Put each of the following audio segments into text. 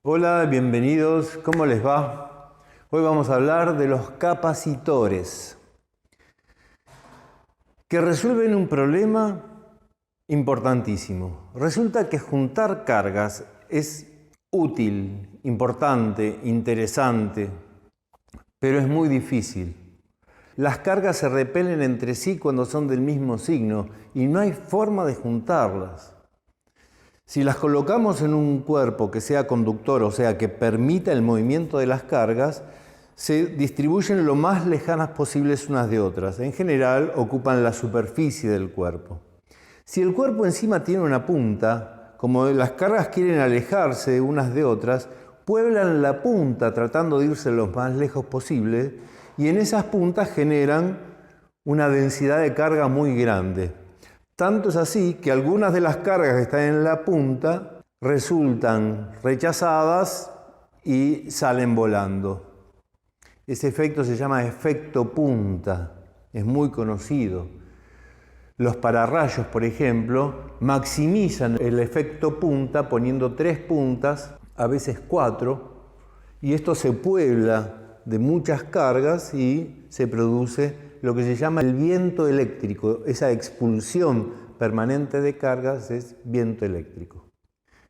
Hola, bienvenidos. ¿Cómo les va? Hoy vamos a hablar de los capacitores, que resuelven un problema importantísimo. Resulta que juntar cargas es útil, importante, interesante, pero es muy difícil. Las cargas se repelen entre sí cuando son del mismo signo y no hay forma de juntarlas. Si las colocamos en un cuerpo que sea conductor, o sea, que permita el movimiento de las cargas, se distribuyen lo más lejanas posibles unas de otras. En general, ocupan la superficie del cuerpo. Si el cuerpo encima tiene una punta, como las cargas quieren alejarse unas de otras, pueblan la punta tratando de irse lo más lejos posible y en esas puntas generan una densidad de carga muy grande. Tanto es así que algunas de las cargas que están en la punta resultan rechazadas y salen volando. Ese efecto se llama efecto punta, es muy conocido. Los pararrayos, por ejemplo, maximizan el efecto punta poniendo 3 puntas, a veces 4, y esto se puebla de muchas cargas y se produce lo que se llama el viento eléctrico. Esa expulsión permanente de cargas es viento eléctrico.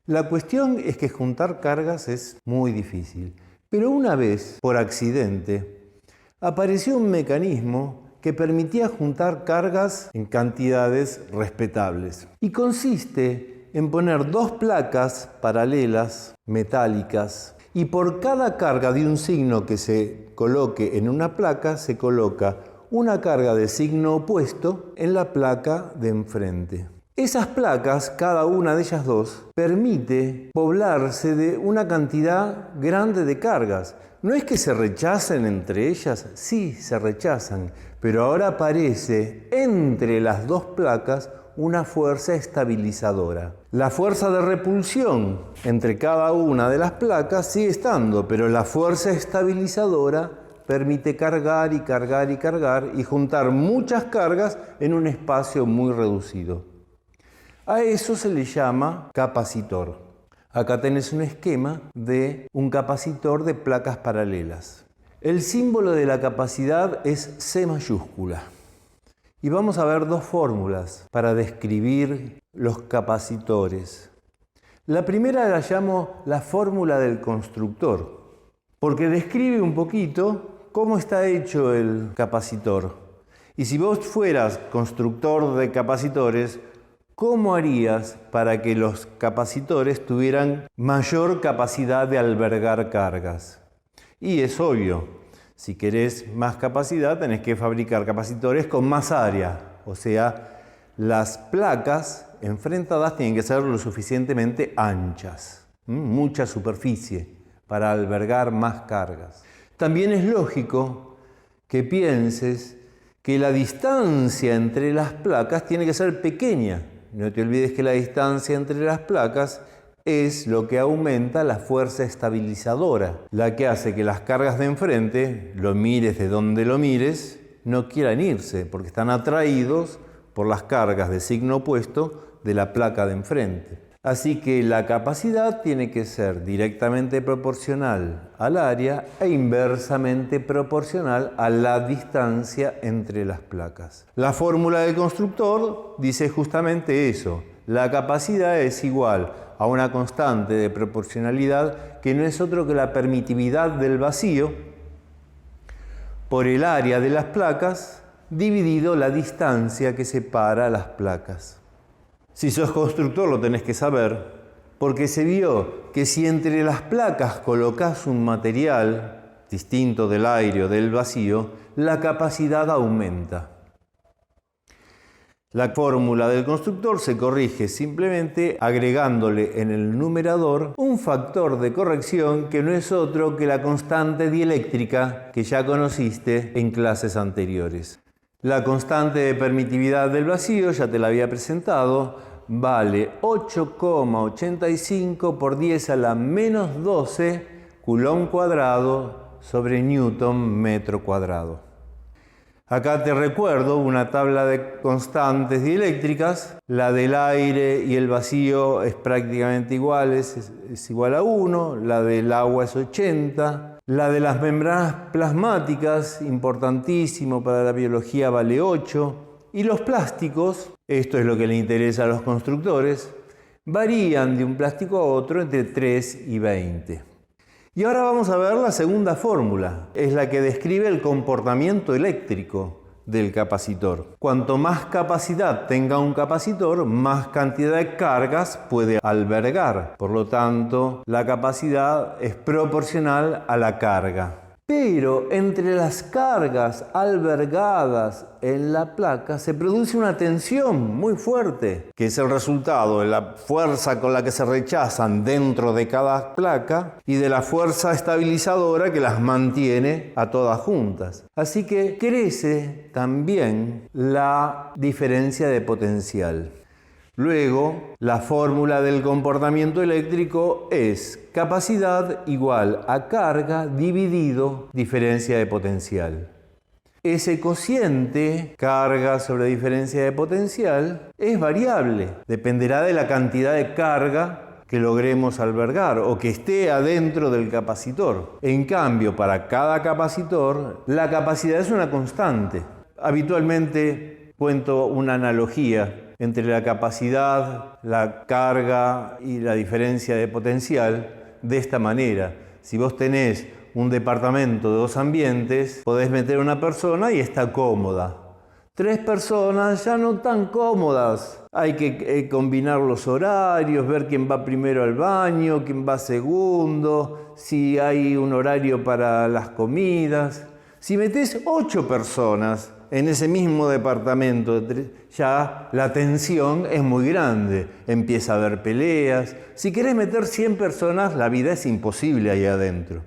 La cuestión es que juntar cargas es muy difícil. Pero una vez, por accidente, apareció un mecanismo que permitía juntar cargas en cantidades respetables. Y consiste en poner 2 placas paralelas, metálicas, y por cada carga de un signo que se coloque en una placa, se coloca una carga de signo opuesto en la placa de enfrente. Esas placas, cada una de ellas 2, permite poblarse de una cantidad grande de cargas. No es que se rechacen entre ellas, sí se rechazan, pero ahora aparece entre las 2 placas una fuerza estabilizadora. La fuerza de repulsión entre cada una de las placas sigue estando, pero la fuerza estabilizadora permite cargar y cargar y cargar y juntar muchas cargas en un espacio muy reducido. A eso se le llama capacitor. Acá tenés un esquema de un capacitor de placas paralelas. El símbolo de la capacidad es C mayúscula. Y vamos a ver 2 fórmulas para describir los capacitores. La primera la llamo la fórmula del constructor, porque describe un poquito cómo está hecho el capacitor. Y si vos fueras constructor de capacitores, ¿cómo harías para que los capacitores tuvieran mayor capacidad de albergar cargas? Y es obvio. Si querés más capacidad, tenés que fabricar capacitores con más área. O sea, las placas enfrentadas tienen que ser lo suficientemente anchas, mucha superficie para albergar más cargas. También es lógico que pienses que la distancia entre las placas tiene que ser pequeña. No te olvides que la distancia entre las placas es lo que aumenta la fuerza estabilizadora, la que hace que las cargas de enfrente, lo mires de donde lo mires, no quieran irse, porque están atraídos por las cargas de signo opuesto de la placa de enfrente. Así que la capacidad tiene que ser directamente proporcional al área e inversamente proporcional a la distancia entre las placas. La fórmula del constructor dice justamente eso. La capacidad es igual a una constante de proporcionalidad que no es otro que la permitividad del vacío por el área de las placas dividido la distancia que separa las placas. Si sos constructor lo tenés que saber, porque se vio que si entre las placas colocás un material distinto del aire o del vacío, la capacidad aumenta. La fórmula del constructor se corrige simplemente agregándole en el numerador un factor de corrección que no es otro que la constante dieléctrica que ya conociste en clases anteriores. La constante de permitividad del vacío, ya te la había presentado, vale 8,85 por 10 a la menos 12 Coulomb cuadrado sobre Newton metro cuadrado. Acá te recuerdo una tabla de constantes dieléctricas. La del aire y el vacío es prácticamente igual, es igual a 1. La del agua es 80. La de las membranas plasmáticas, importantísimo para la biología, vale 8. Y los plásticos, esto es lo que le interesa a los constructores, varían de un plástico a otro entre 3 y 20. Y ahora vamos a ver la segunda fórmula. Es la que describe el comportamiento eléctrico del capacitor. Cuanto más capacidad tenga un capacitor, más cantidad de cargas puede albergar. Por lo tanto, la capacidad es proporcional a la carga. Pero entre las cargas albergadas en la placa se produce una tensión muy fuerte, que es el resultado de la fuerza con la que se rechazan dentro de cada placa y de la fuerza estabilizadora que las mantiene a todas juntas. Así que crece también la diferencia de potencial. Luego, la fórmula del comportamiento eléctrico es capacidad igual a carga dividido diferencia de potencial. Ese cociente, carga sobre diferencia de potencial, es variable. Dependerá de la cantidad de carga que logremos albergar o que esté adentro del capacitor. En cambio, para cada capacitor, la capacidad es una constante. Habitualmente cuento una analogía entre la capacidad, la carga y la diferencia de potencial de esta manera. Si vos tenés un departamento de 2 ambientes, podés meter una persona y está cómoda. 3 personas ya no tan cómodas. Hay que combinar los horarios, ver quién va primero al baño, quién va segundo, si hay un horario para las comidas. Si metés 8 personas en ese mismo departamento, ya la tensión es muy grande, empieza a haber peleas. Si querés meter 100 personas, la vida es imposible ahí adentro.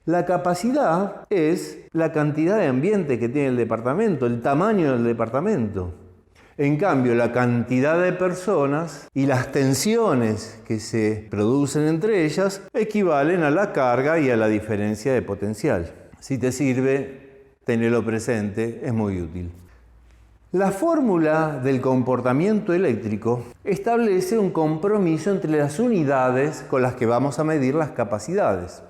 La capacidad es la cantidad de ambiente que tiene el departamento, el tamaño del departamento. En cambio, la cantidad de personas y las tensiones que se producen entre ellas equivalen a la carga y a la diferencia de potencial. Si te sirve, tenerlo presente, es muy útil. La fórmula del comportamiento eléctrico establece un compromiso entre las unidades con las que vamos a medir las capacidades.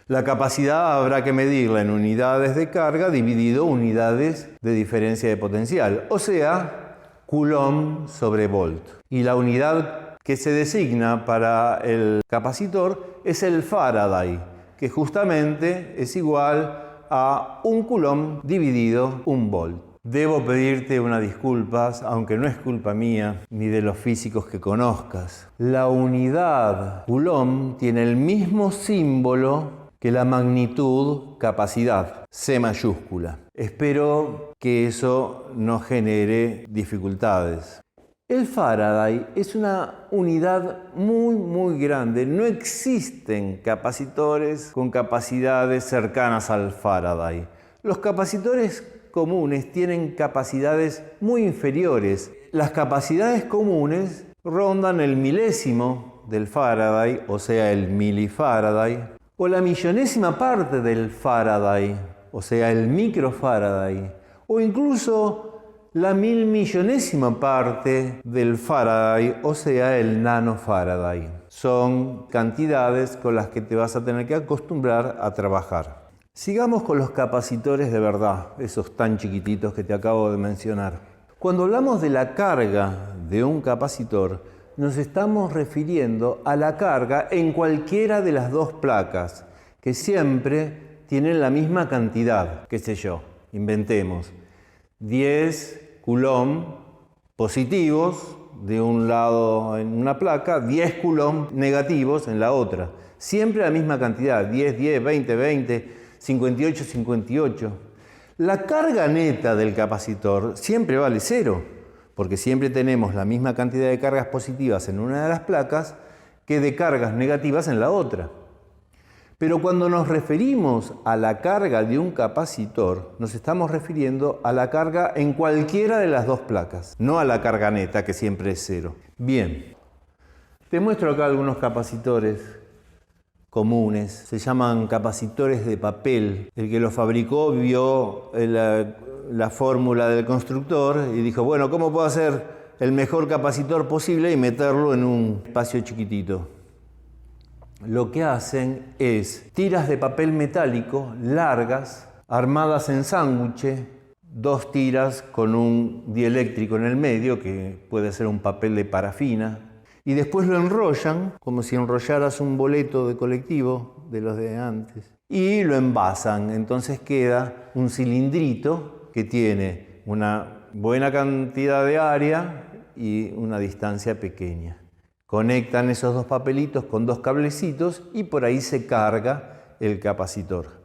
La capacidad habrá que medirla en unidades de carga dividido unidades de diferencia de potencial, o sea, Coulomb sobre volt. Y la unidad que se designa para el capacitor es el Faraday, que justamente es igual a 1 Coulomb dividido 1 volt. Debo pedirte unas disculpas, aunque no es culpa mía ni de los físicos que conozcas. La unidad Coulomb tiene el mismo símbolo que la magnitud capacidad, C mayúscula. Espero que eso no genere dificultades. El Faraday es una unidad muy grande. No existen capacitores con capacidades cercanas al Faraday. Los capacitores comunes tienen capacidades muy inferiores. Las capacidades comunes rondan el milésimo del Faraday, o sea, el milifaraday, o la millonésima parte del Faraday, o sea, el microfaraday, o incluso la 1000.000.000ª parte del Faraday, o sea, el nanofaraday. Son cantidades con las que te vas a tener que acostumbrar a trabajar. Sigamos con los capacitores de verdad, esos tan chiquititos que te acabo de mencionar. Cuando hablamos de la carga de un capacitor, nos estamos refiriendo a la carga en cualquiera de las 2 placas, que siempre tienen la misma cantidad, qué sé yo, inventemos. 10 Coulomb positivos de un lado en una placa, 10 Coulomb negativos en la otra. Siempre la misma cantidad, 10, 10, 20, 20, 58, 58. La carga neta del capacitor siempre vale 0, porque siempre tenemos la misma cantidad de cargas positivas en una de las placas que de cargas negativas en la otra. Pero cuando nos referimos a la carga de un capacitor, nos estamos refiriendo a la carga en cualquiera de las 2 placas, no a la carga neta, que siempre es 0. Bien, te muestro acá algunos capacitores comunes. Se llaman capacitores de papel. El que los fabricó vio la fórmula del constructor y dijo, bueno, ¿cómo puedo hacer el mejor capacitor posible y meterlo en un espacio chiquitito? Lo que hacen es tiras de papel metálico largas, armadas en sándwich, 2 tiras con un dieléctrico en el medio, que puede ser un papel de parafina, y después lo enrollan, como si enrollaras un boleto de colectivo de los de antes, y lo envasan. Entonces queda un cilindrito que tiene una buena cantidad de área y una distancia pequeña. Conectan esos 2 papelitos con 2 cablecitos y por ahí se carga el capacitor.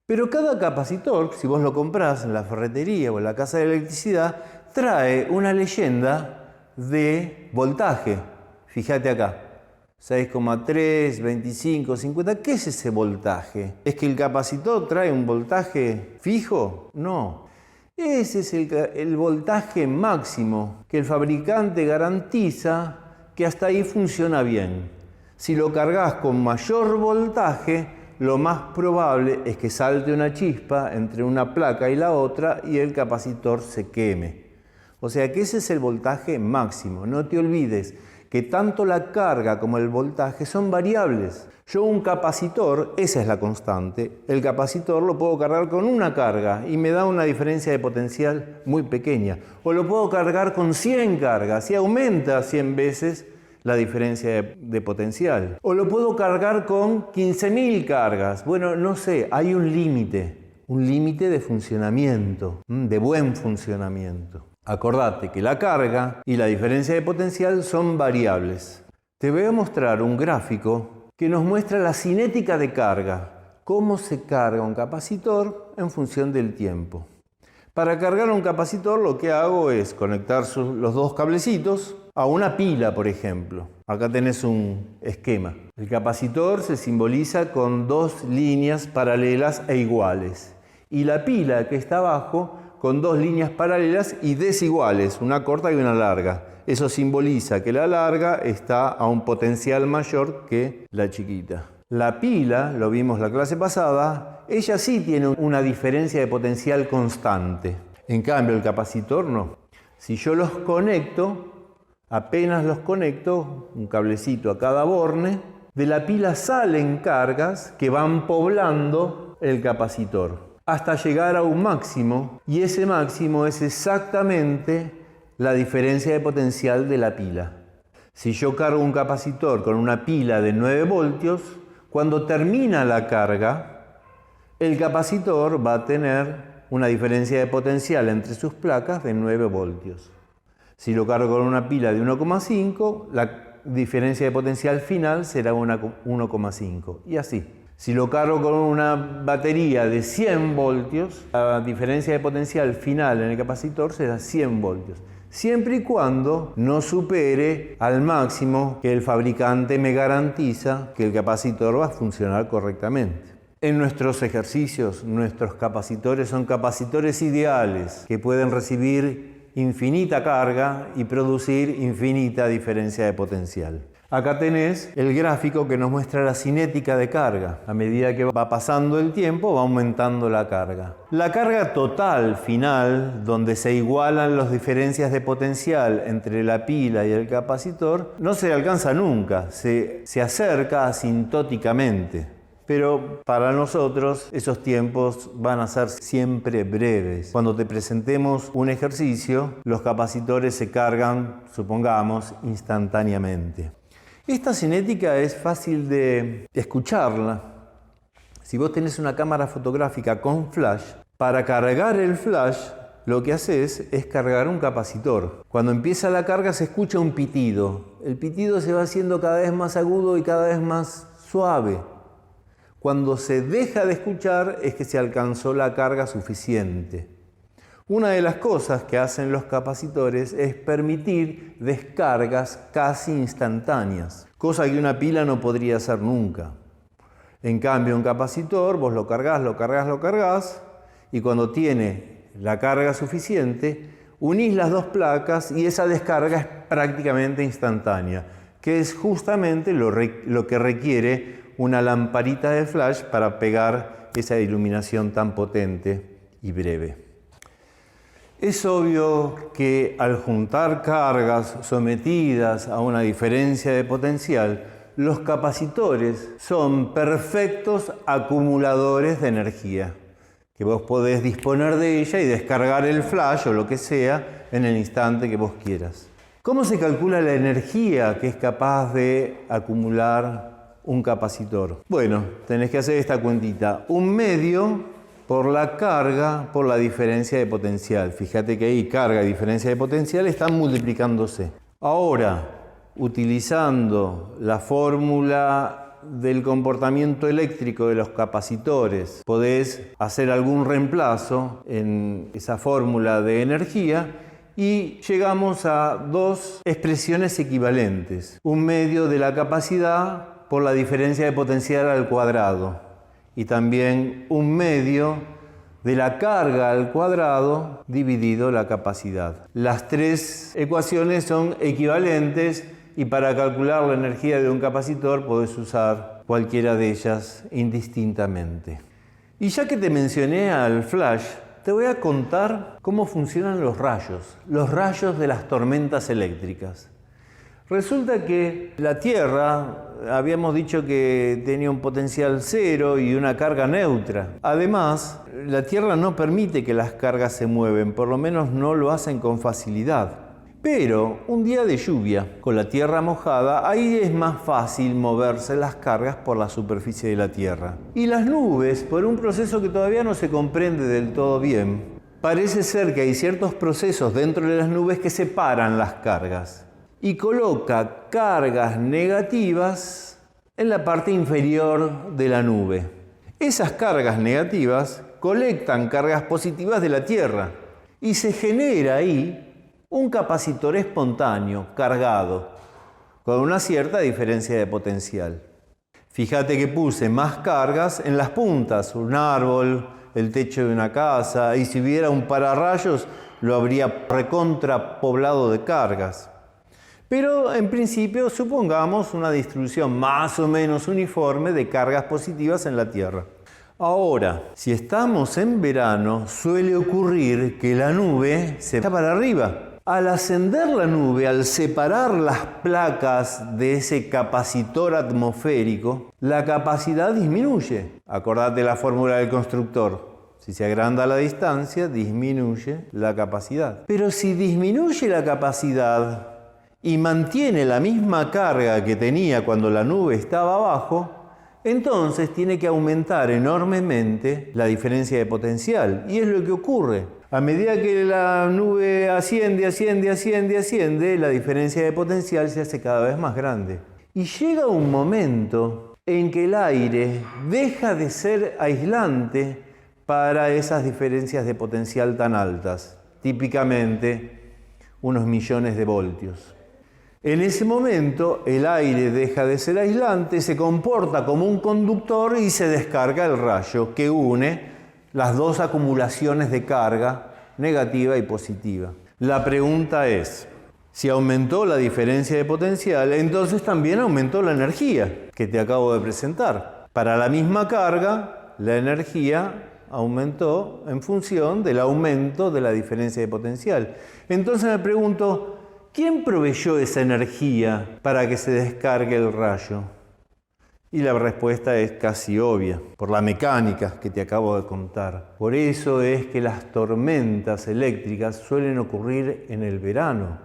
Pero cada capacitor, si vos lo comprás en la ferretería o en la casa de electricidad, trae una leyenda de voltaje. Fíjate acá, 6,3, 25, 50. ¿Qué es ese voltaje? ¿Es que el capacitor trae un voltaje fijo? No. Ese es el voltaje máximo que el fabricante garantiza que hasta ahí funciona bien. Si lo cargas con mayor voltaje, lo más probable es que salte una chispa entre una placa y la otra y el capacitor se queme. O sea que ese es el voltaje máximo. No te olvides que tanto la carga como el voltaje son variables. Yo un capacitor, esa es la constante, el capacitor lo puedo cargar con una carga y me da una diferencia de potencial muy pequeña. O lo puedo cargar con 100 cargas y aumenta 100 veces la diferencia de potencial. O lo puedo cargar con 15.000 cargas. Bueno, no sé, hay un límite de funcionamiento, de buen funcionamiento. Acordate que la carga y la diferencia de potencial son variables. Te voy a mostrar un gráfico que nos muestra la cinética de carga, cómo se carga un capacitor en función del tiempo. Para cargar un capacitor lo que hago es conectar los 2 cablecitos a una pila, por ejemplo. Acá tenés un esquema. El capacitor se simboliza con 2 líneas paralelas e iguales. Y la pila que está abajo con 2 líneas paralelas y desiguales, una corta y una larga. Eso simboliza que la larga está a un potencial mayor que la chiquita. La pila, lo vimos la clase pasada, ella sí tiene una diferencia de potencial constante. En cambio, el capacitor no. Si yo los conecto, apenas los conecto, un cablecito a cada borne, de la pila salen cargas que van poblando el capacitor hasta llegar a un máximo, y ese máximo es exactamente la diferencia de potencial de la pila. Si yo cargo un capacitor con una pila de 9 voltios, cuando termina la carga, el capacitor va a tener una diferencia de potencial entre sus placas de 9 voltios. Si lo cargo con una pila de 1,5, la diferencia de potencial final será 1,5 y así. Si lo cargo con una batería de 100 voltios, la diferencia de potencial final en el capacitor será 100 voltios. Siempre y cuando no supere al máximo que el fabricante me garantiza que el capacitor va a funcionar correctamente. En nuestros ejercicios, nuestros capacitores son capacitores ideales que pueden recibir infinita carga y producir infinita diferencia de potencial. Acá tenés el gráfico que nos muestra la cinética de carga. A medida que va pasando el tiempo, va aumentando la carga. La carga total final, donde se igualan las diferencias de potencial entre la pila y el capacitor, no se alcanza nunca, se acerca asintóticamente. Pero para nosotros esos tiempos van a ser siempre breves. Cuando te presentemos un ejercicio, los capacitores se cargan, supongamos, instantáneamente. Esta cinética es fácil de escucharla. Si vos tenés una cámara fotográfica con flash, para cargar el flash lo que haces es cargar un capacitor. Cuando empieza la carga se escucha un pitido. El pitido se va haciendo cada vez más agudo y cada vez más suave. Cuando se deja de escuchar es que se alcanzó la carga suficiente. Una de las cosas que hacen los capacitores es permitir descargas casi instantáneas, cosa que una pila no podría hacer nunca. En cambio, un capacitor, vos lo cargas, y cuando tiene la carga suficiente, unís las 2 placas y esa descarga es prácticamente instantánea, que es justamente lo que requiere una lamparita de flash para pegar esa iluminación tan potente y breve. Es obvio que al juntar cargas sometidas a una diferencia de potencial, los capacitores son perfectos acumuladores de energía, que vos podés disponer de ella y descargar el flash o lo que sea en el instante que vos quieras. ¿Cómo se calcula la energía que es capaz de acumular un capacitor? Bueno, tenés que hacer esta cuentita. 1/2 por la carga por la diferencia de potencial. Fíjate que ahí carga y diferencia de potencial están multiplicándose. Ahora, utilizando la fórmula del comportamiento eléctrico de los capacitores, podés hacer algún reemplazo en esa fórmula de energía y llegamos a dos expresiones equivalentes. 1/2 de la capacidad por la diferencia de potencial al cuadrado y también 1/2 de la carga al cuadrado dividido la capacidad. Las tres ecuaciones son equivalentes y para calcular la energía de un capacitor podés usar cualquiera de ellas indistintamente. Y ya que te mencioné al flash, te voy a contar cómo funcionan los rayos de las tormentas eléctricas. Resulta que la Tierra, habíamos dicho que tenía un potencial cero y una carga neutra. Además, la Tierra no permite que las cargas se mueven, por lo menos no lo hacen con facilidad. Pero un día de lluvia, con la Tierra mojada, ahí es más fácil moverse las cargas por la superficie de la Tierra. Y las nubes, por un proceso que todavía no se comprende del todo bien, parece ser que hay ciertos procesos dentro de las nubes que separan las cargas y coloca cargas negativas en la parte inferior de la nube. Esas cargas negativas colectan cargas positivas de la Tierra y se genera ahí un capacitor espontáneo, cargado, con una cierta diferencia de potencial. Fíjate que puse más cargas en las puntas, un árbol, el techo de una casa, y si hubiera un pararrayos lo habría recontrapoblado de cargas. Pero en principio supongamos una distribución más o menos uniforme de cargas positivas en la Tierra. Ahora, si estamos en verano, suele ocurrir que la nube se va para arriba. Al ascender la nube, al separar las placas de ese capacitor atmosférico, la capacidad disminuye. Acordate la fórmula del constructor. Si se agranda la distancia, disminuye la capacidad. Pero si disminuye la capacidad y mantiene la misma carga que tenía cuando la nube estaba abajo, entonces tiene que aumentar enormemente la diferencia de potencial. Y es lo que ocurre. A medida que la nube asciende, la diferencia de potencial se hace cada vez más grande. Y llega un momento en que el aire deja de ser aislante para esas diferencias de potencial tan altas, típicamente unos millones de voltios. En ese momento el aire deja de ser aislante, se comporta como un conductor y se descarga el rayo que une las dos acumulaciones de carga, negativa y positiva. La pregunta es, si aumentó la diferencia de potencial, entonces también aumentó la energía que te acabo de presentar. Para la misma carga, la energía aumentó en función del aumento de la diferencia de potencial. Entonces me pregunto, ¿quién proveyó esa energía para que se descargue el rayo? Y la respuesta es casi obvia, por la mecánica que te acabo de contar. Por eso es que las tormentas eléctricas suelen ocurrir en el verano,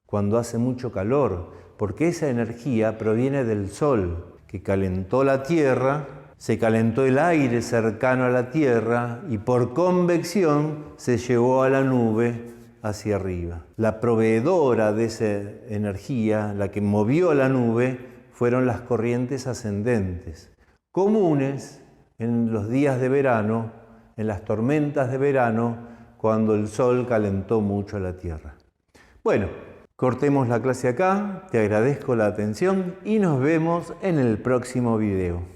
cuando hace mucho calor, porque esa energía proviene del sol, que calentó la Tierra, se calentó el aire cercano a la Tierra y por convección se llevó a la nube hacia arriba. La proveedora de esa energía, la que movió a la nube, fueron las corrientes ascendentes, comunes en los días de verano, en las tormentas de verano, cuando el sol calentó mucho la Tierra. Bueno, cortemos la clase acá, te agradezco la atención y nos vemos en el próximo video.